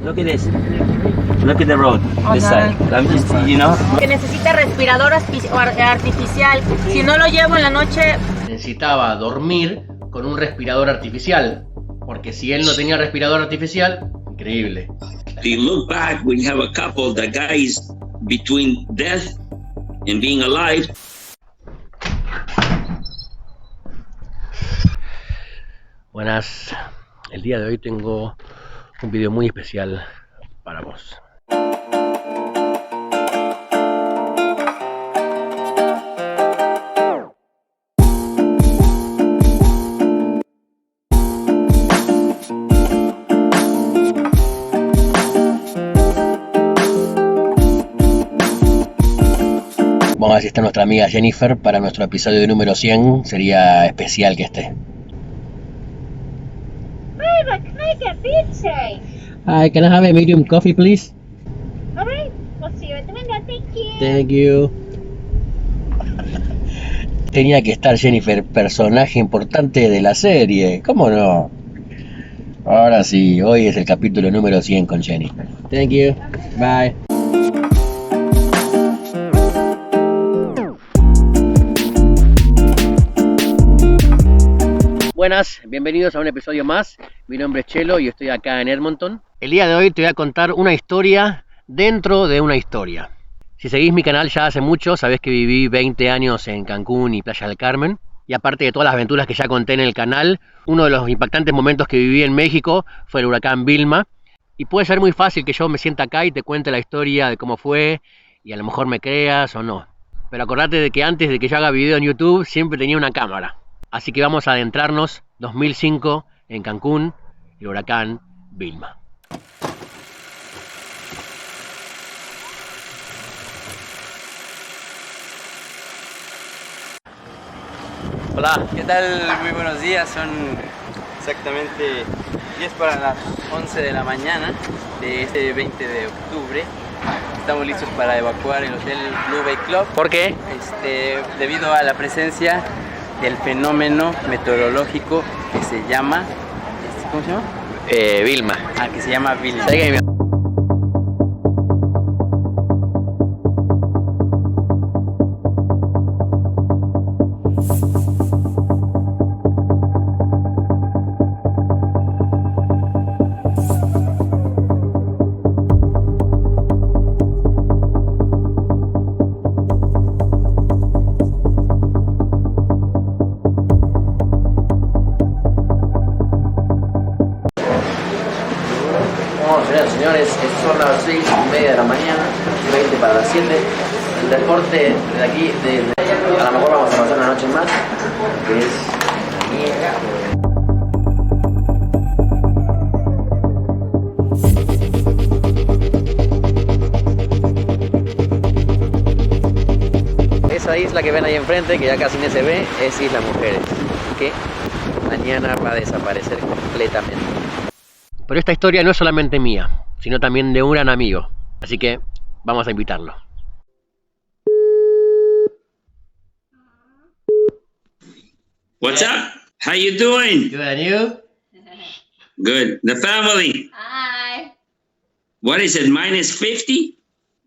Look at this. Look at the road. This side. I'm just, you know. Que necesita respirador artificial. Si no lo llevo en la noche. Necesitaba dormir con un respirador artificial. Porque si él no tenía respirador artificial, increíble. If you look back, when you have a couple, the guy is between death and being alive. Buenas. El día de hoy tengo un video muy especial para vos. Vamos a ver si está nuestra amiga Jennifer para nuestro episodio número 100. Sería especial que esté. Eva, can I get pizza? Hi, can I have a medium coffee, please? All right, we'll see you at the window. Thank you. Thank you. Tenía que estar Jennifer, personaje importante de la serie. ¿Cómo no? Ahora sí, hoy es el capítulo número 100 con Jennifer. Thank you. Bye. Buenas, bienvenidos a un episodio más. Mi nombre es Chelo y estoy acá en Edmonton. El día de hoy te voy a contar una historia dentro de una historia. Si seguís mi canal ya hace mucho, sabés que viví 20 años en Cancún y Playa del Carmen. Y aparte de todas las aventuras que ya conté en el canal, uno de los impactantes momentos que viví en México fue el huracán Vilma. Y puede ser muy fácil que yo me sienta acá y te cuente la historia de cómo fue, y a lo mejor me creas o no. Pero acordate de que antes de que yo haga video en YouTube, siempre tenía una cámara. Así que vamos a adentrarnos 2005 en Cancún, el huracán Vilma. Hola, ¿qué tal? Muy buenos días, son exactamente 10 para las 11 de la mañana de este 20 de octubre. Estamos listos para evacuar el Hotel Blue Bay Club. ¿Por qué? Debido a la presencia del fenómeno meteorológico que se llama, ¿cómo se llama? Vilma. Que se llama Vilma. Señores, son las 6:30 de la mañana, 20 para las 7. El reporte de aquí, a lo mejor vamos a pasar una noche más, que es aquí. Esa isla que ven ahí enfrente, que ya casi no se ve, es Isla Mujeres, que mañana va a desaparecer completamente. Pero esta historia no es solamente mía, sino también de un gran amigo. Así que vamos a invitarlo. What's up? How you doing? Good, and you? Good. The family. Hi. What is it? -50?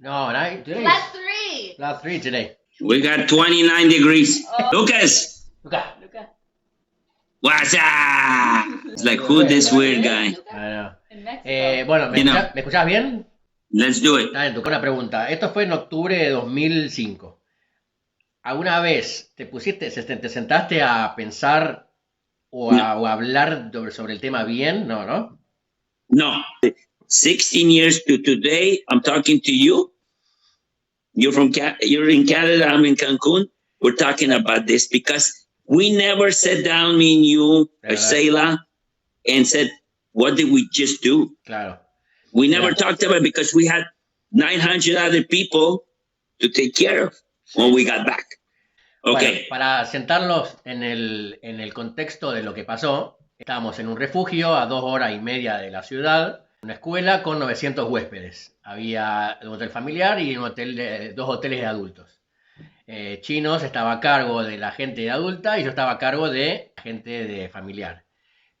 No, today Last three. last 3 today. We got 29 degrees. Lucas. Luca. What's up? It's like, who this weird guy? Bueno, ¿me You know. escuchás bien? Let's do it. Está bien, una pregunta. Esto fue en octubre de 2005. ¿Alguna vez te sentaste a pensar o a hablar sobre el tema bien? No, ¿no? No. 16 years to today, I'm talking to you. You're in Canada, I'm in Cancun. We're talking about this because we never sat down, me and you, or Seila, and said, what did we just do? Claro. We never talked about it because we had 900 other people to take care of when we got back. Okay. Bueno, para sentarlos en el contexto de lo que pasó, estábamos en un refugio a 2 horas y media de la ciudad, una escuela con 900 huéspedes. Había un hotel familiar y un dos hoteles de adultos. Chinos estaba a cargo de la gente adulta y yo estaba a cargo de la gente de familiar.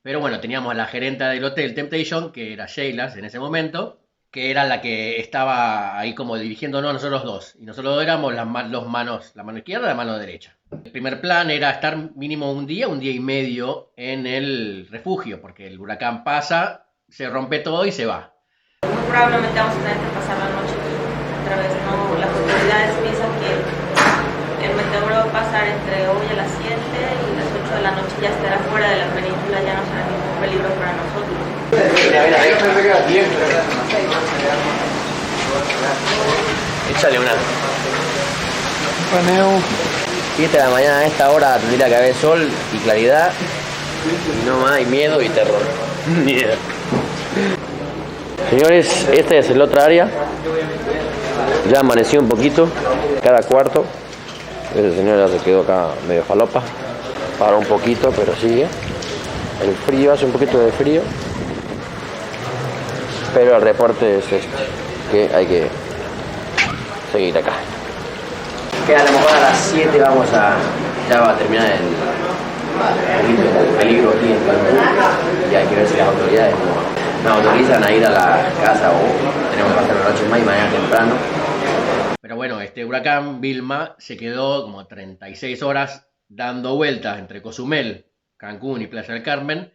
Pero bueno, teníamos a la gerenta del hotel Temptation, que era Sheila en ese momento, que era la que estaba ahí como dirigiéndonos a nosotros dos. Y nosotros dos éramos la mano izquierda y la mano derecha. El primer plan era estar mínimo un día y medio en el refugio, porque el huracán pasa, se rompe todo y se va. Muy probablemente vamos a tener que pasar la noche aquí otra vez, ¿no? Las autoridades piensan que el meteoro va a pasar entre hoy a las 7 y las 8 de la noche ya estará fuera de la península, ya no será ningún peligro para nosotros. Échale una. 7 de la mañana a esta hora tendría que haber sol y claridad. Y no más hay miedo y terror. Miedo. Señores, esta es la otra área. Ya amaneció un poquito, cada cuarto. Ese señor ya se quedó acá medio falopa. Paró un poquito, pero sigue. El frío, hace un poquito de frío. Pero el reporte es este, que hay que seguir acá. Que a lo mejor a las 7 ya va a terminar el peligro aquí en Cancún. Y hay que ver si las autoridades nos autorizan a ir a la casa o tenemos que pasar la noche más y mañana temprano. Pero bueno, este huracán Vilma se quedó como 36 horas dando vueltas entre Cozumel, Cancún y Playa del Carmen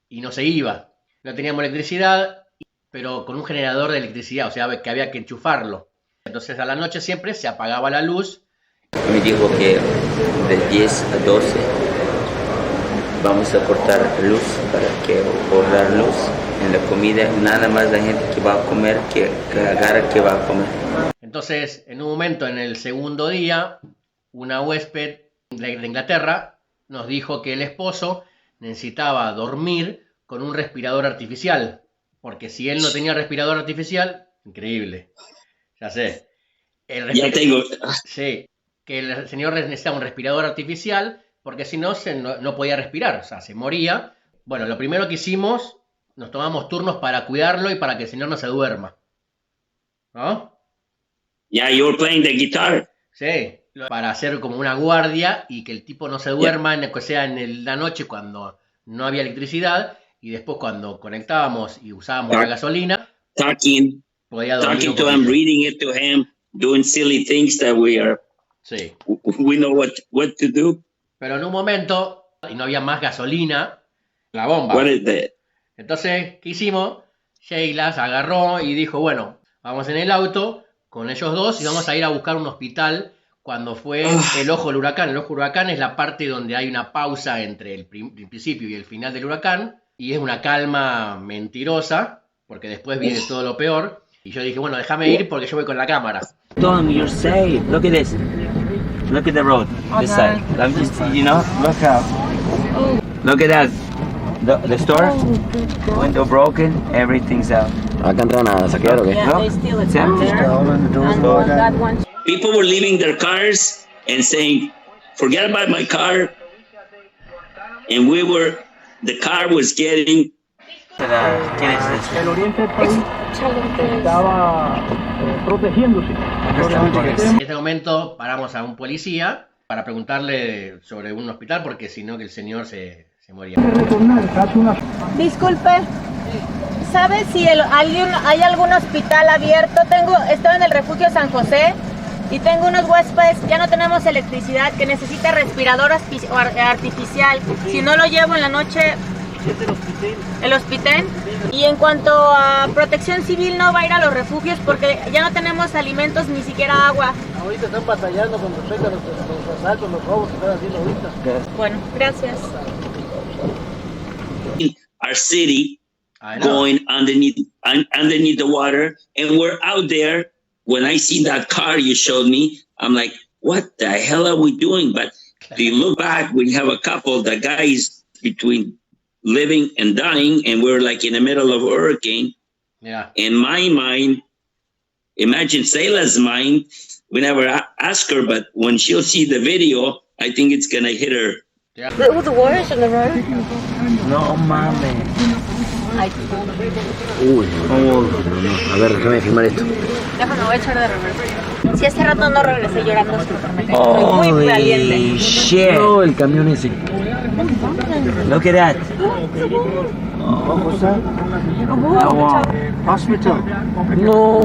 y no se iba. No teníamos electricidad, pero con un generador de electricidad, o sea que había que enchufarlo. Entonces a la noche siempre se apagaba la luz. Me dijo que de 10 a 12 vamos a cortar luz para que ahorrar luz en la comida. Nada más la gente que va a comer, que agarra que va a comer. Entonces, en un momento, en el segundo día, una huésped de Inglaterra nos dijo que el esposo necesitaba dormir con un respirador artificial. Porque si él no tenía respirador artificial, increíble. Ya sé. Ya tengo. Sí, que el señor necesitaba un respirador artificial porque si no, no podía respirar, o sea, se moría. Bueno, lo primero que hicimos, nos tomamos turnos para cuidarlo y para que el señor no se duerma. ¿No? Yeah, you were playing the guitar. Sí, para hacer como una guardia y que el tipo no se duerma, o sea, la noche cuando no había electricidad y después cuando conectábamos y usábamos la gasolina, Talking to him, reading it to him, doing silly things that we know what to do. Pero en un momento, y no había más gasolina, la bomba. What is that? Entonces, ¿qué hicimos? Sheila se agarró y dijo, bueno, vamos en el auto con ellos dos y vamos a ir a buscar un hospital cuando fue el ojo del huracán. El ojo del huracán es la parte donde hay una pausa entre el principio y el final del huracán y es una calma mentirosa porque después viene todo lo peor. Y yo dije, bueno, déjame ir porque yo voy con la cámara. Tom, you're safe. Look at this. Look at the road. This side. You know, look out. Look at that. The store. Window broken. Everything's out. Acá entran a saquear o qué? Yeah, they still it's empty. People were leaving their cars and saying, forget about my car. And the car was getting... ¿Quién es este? El Oriente País estaba protegiéndose. En este momento paramos a un policía para preguntarle sobre un hospital porque si no que el señor se moría. Disculpe, ¿sabe si hay algún hospital abierto? Estoy en el refugio San José y tengo unos huéspedes, ya no tenemos electricidad, que necesita respirador artificial. Si no lo llevo en la noche... El hospital. Y en cuanto a protección civil, no va a ir a los refugios porque ya no tenemos alimentos ni siquiera agua. Ahorita están batallando con respecto a los asaltos, los robos que están haciendo ahorita. Bueno, gracias. Our city going underneath the water, and we're out there. When I see that car you showed me, I'm like, what the hell are we doing? But if you look back, we have a couple, the guys between living and dying, and we're like in the middle of a hurricane. Yeah. In my mind, imagine Sayla's mind, we never ask her, but when she'll see the video, I think it's gonna hit her. Yeah. The worst on the road. No mames. Uy, no. A ver, déjame filmar esto. Déjame, voy a echar de reversa. Si hace rato no regresé llorando, es porque me caí. Soy muy valiente. Shit. No, el camión ese. Look at that. What was that? A what? Hospital. No,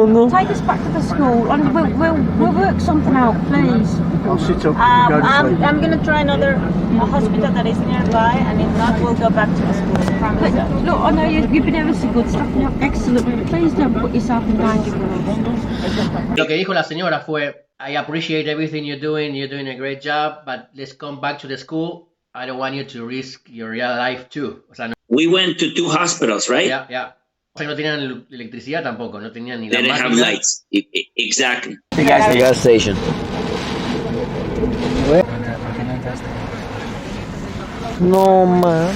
no. Take us back to the school and we'll work something out, please. I'll sit up. Go to sleep. I'm gonna try another hospital that is nearby, and if not, we'll go back to the school. I promise But that. look, I know you've been ever so good, staffing up excellent, but please don't put yourself in danger for us. Lo que dijo la señora fue, I appreciate everything you're doing a great job, but let's come back to the school. I don't want you to risk your real life too. O sea, no, We went to 2 hospitals, right? ya. O sea, no tenían electricidad tampoco, no tenían ni They la didn't have máquina. lights. Exactly. The gas station. No, man.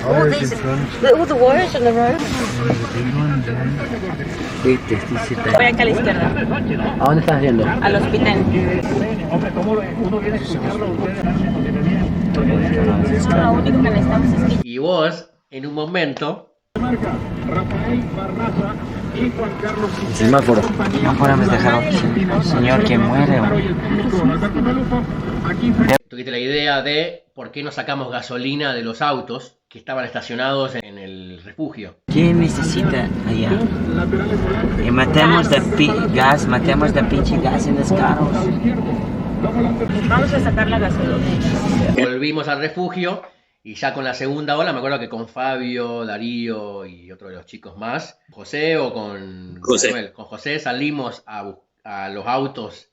All the wires on the road. Voy acá a la izquierda, ¿A dónde estás yendo? al hospital. Lo único que necesitamos es que Y vos, en un momento, El semáforo. No podemos dejar un señor que muere. tuviste la idea de por qué no sacamos gasolina de los autos que estaban estacionados en el refugio. ¿Quién necesita allá? Y matemos de gas, matemos de pinche gas en los carros. vamos a sacar la gasolina. Volvimos al refugio y ya con la segunda ola, me acuerdo que con Fabio, Darío y otro de los chicos más, José o con José. Manuel, con José salimos a los autos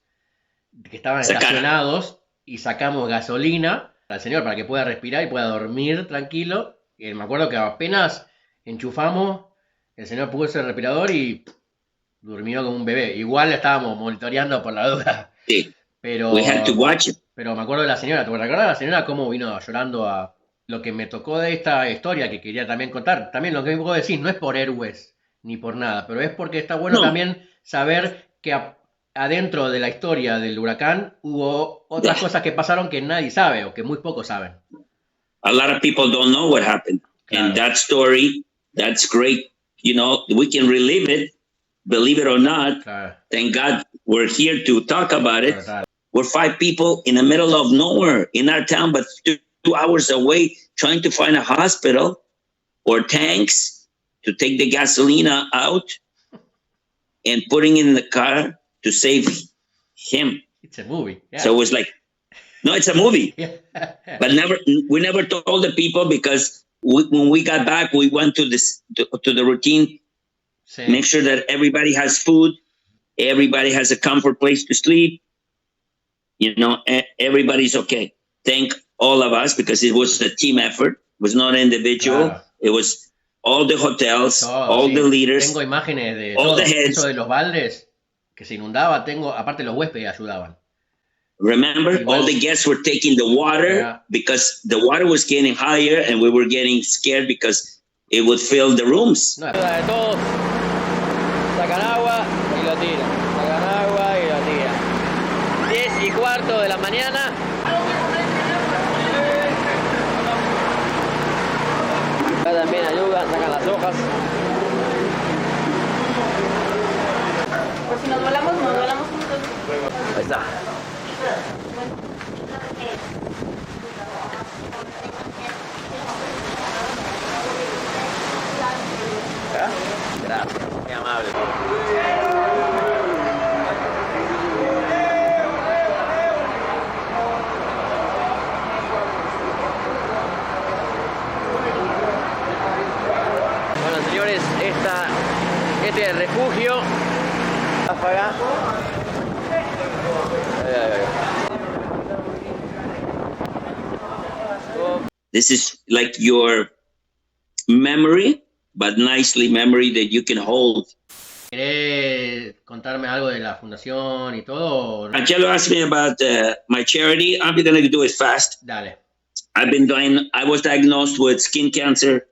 que estaban Sacar. estacionados y sacamos gasolina al señor para que pueda respirar y pueda dormir tranquilo. Y me acuerdo que apenas enchufamos, el señor puso el respirador y durmió como un bebé. Igual le estábamos monitoreando por la duda. Sí. Pero, We had to watch it. pero me acuerdo de la señora, ¿te acuerdas de la señora cómo vino llorando a lo que me tocó de esta historia que quería también contar? También lo que me puedo decir, no es por héroes ni por nada, pero es porque está bueno No. también saber que adentro de la historia del huracán hubo otras cosas que pasaron que nadie sabe o que muy pocos saben. A lot of people don't know what happened. Claro. And that story, that's great. You know, we can relive it, believe it or not. Claro, Thank God we're here to talk about it. claro. We're 5 people in the middle of nowhere in our town, but 2 hours away, trying to find a hospital or tanks to take the gasolina out and putting it in the car to save him. It's a movie. Yeah. So it was like, no, it's a movie. Yeah. But we never told the people because when we got back, we went to the routine, Sí. make sure that everybody has food, everybody has a comfort place to sleep. You know, everybody's okay. Thank all of us because it was a team effort. It was not individual. Claro. It was all the hotels, Todo, all sí. the leaders. Tengo imágenes de all todo. the heads. Eso de los baldes que se inundaba. Tengo, aparte los huéspedes ayudaban. Remember, Igual. all the guests were taking the water Yeah. because the water was getting higher and we were getting scared because it would fill the rooms. No, de todos sacan agua y lo tiran. Sacan agua y lo tiran. 10:15 de la mañana. Acá también ayudan, sacan las hojas. Por si nos volamos juntos. Ahí está. Gracias, muy amable. Bueno, señores, este es el refugio. Ráfaga. This is like your memory, but nicely memory that you can hold. ¿Querés contarme algo de la fundación y todo? Angelo asked me about my charity. I'm going to do it fast. Dale. I was diagnosed with skin cancer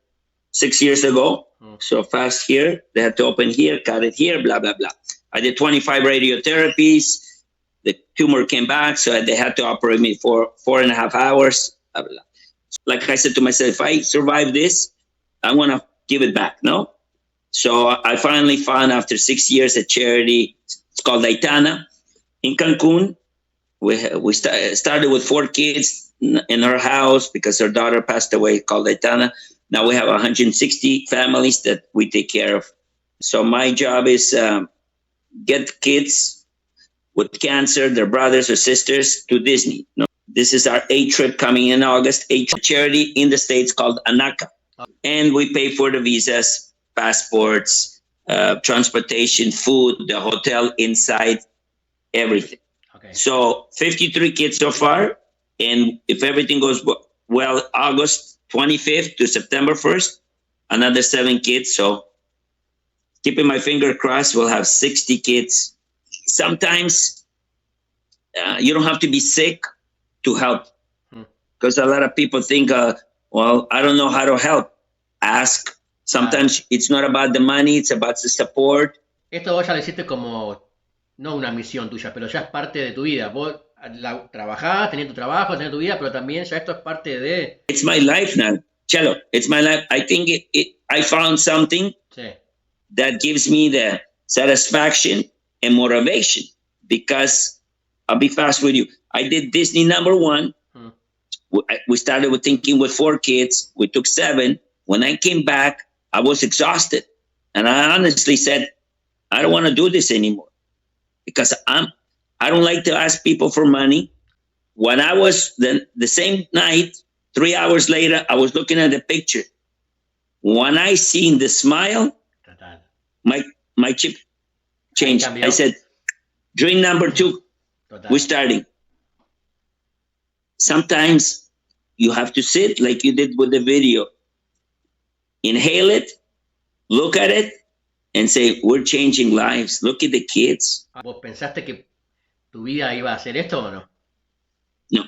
6 years ago. So fast here, they had to open here, cut it here, blah, blah, blah. I did 25 radiotherapies. The tumor came back, so they had to operate me for 4.5 hours, blah, blah. Like I said to myself, if I survive this, I want to give it back, no? So I finally found, after 6 years, a charity. It's called Aitana in Cancun. We started with 4 kids. in her house because her daughter passed away, called Aitana. Now we have 160 families that we take care of. So my job is get kids with cancer, their brothers or sisters, to Disney. No, this is our 8th trip coming in August. 8th charity in the States called ANACA. And we pay for the visas, passports, transportation, food, the hotel inside, everything. Okay. So 53 kids so far. And if everything goes well, August 25th to September 1st, another 7 kids. So keeping my finger crossed, we'll have 60 kids. Sometimes you don't have to be sick to help. Because a lot of people think, well, I don't know how to help. Ask. Sometimes it's not about the money, it's about the support. Esto vos ya lo hiciste como, no una misión tuya, pero ya es parte de tu vida. Vos trabajás, tenés tu trabajo, tenés tu vida, pero también ya esto es parte de... It's my life now, Chelo. It's my life. I think I found something that gives me the satisfaction and motivation, because I'll be fast with you. I did Disney #1. We started with thinking with 4 kids. We took 7. When I came back, I was exhausted. And I honestly said, I don't want to do this anymore, because I don't like to ask people for money. When I was the same night, 3 hours later, I was looking at the picture. When I seen the smile, my chip changed. I said, dream #2, we're starting. Sometimes you have to sit like you did with the video. Inhale it, look at it, and say, we're changing lives. Look at the kids. ¿Vos pensaste que tu vida iba a hacer esto o no? No.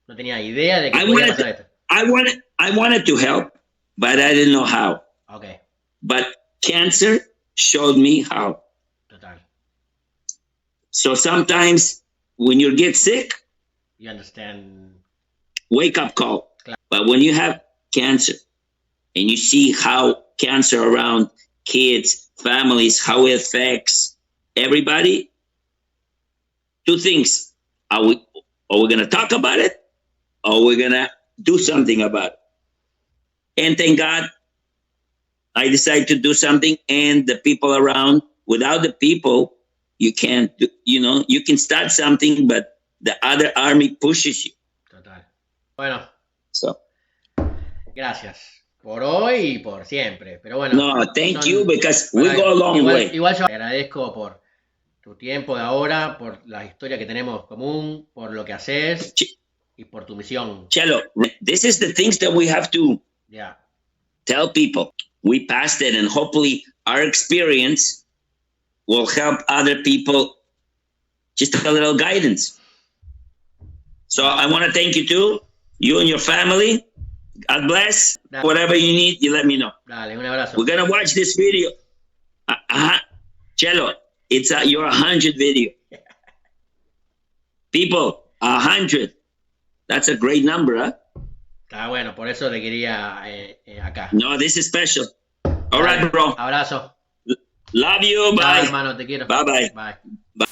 No tenía idea de que podía pasar esto. I wanted to help, but I didn't know how. Okay. But cancer showed me how. Total. So sometimes when you get sick, You understand. Wake up call. Claro. But when you have cancer and you see how cancer around kids, families, how it affects everybody, 2 things. Are we going to talk about it, or we're going to do something about it? And thank God I decided to do something, and the people around. Without the people, you can't do, you can start something, but the other army pushes you. Total. Bueno. So. Gracias. Por hoy y por siempre. Pero bueno. No, thank you, because we go a long way. Igual yo te agradezco por tu tiempo de ahora, por la historia que tenemos común, por lo que haces y por tu misión. Chelo, this is the things that we have to tell people. We passed it, and hopefully our experience will help other people, just a little guidance. So I want to thank you too, you and your family. God bless. Dale. Whatever you need, you let me know. Dale, un abrazo. We're going to watch this video. Chelo, it's your 100 video. People, 100. That's a great number, huh? Está bueno, por eso te quería acá. No, this is special. All right, bro. Abrazo. Love you. Bye. Chao, hermano, te quiero. Bye, bye. Bye.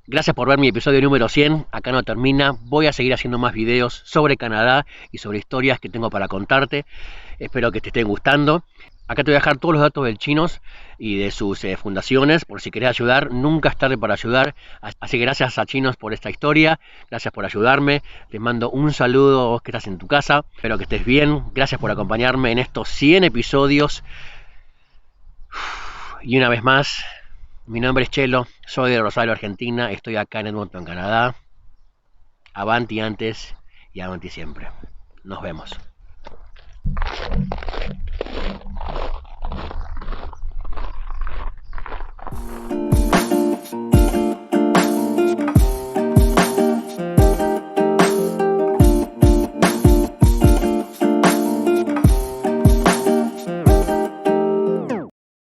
Gracias por ver mi episodio número 100. Acá no termina. Voy a seguir haciendo más videos sobre Canadá y sobre historias que tengo para contarte. Espero que te estén gustando. Acá te voy a dejar todos los datos del Chinos y de sus fundaciones, por si querés ayudar. Nunca es tarde para ayudar. Así que gracias a Chinos por esta historia. Gracias por ayudarme. Les mando un saludo a vos que estás en tu casa. Espero que estés bien. Gracias por acompañarme en estos 100 episodios. Y una vez más, mi nombre es Chelo, soy de Rosario, Argentina, estoy acá en Edmonton, Canadá. Avanti antes y avanti siempre. Nos vemos.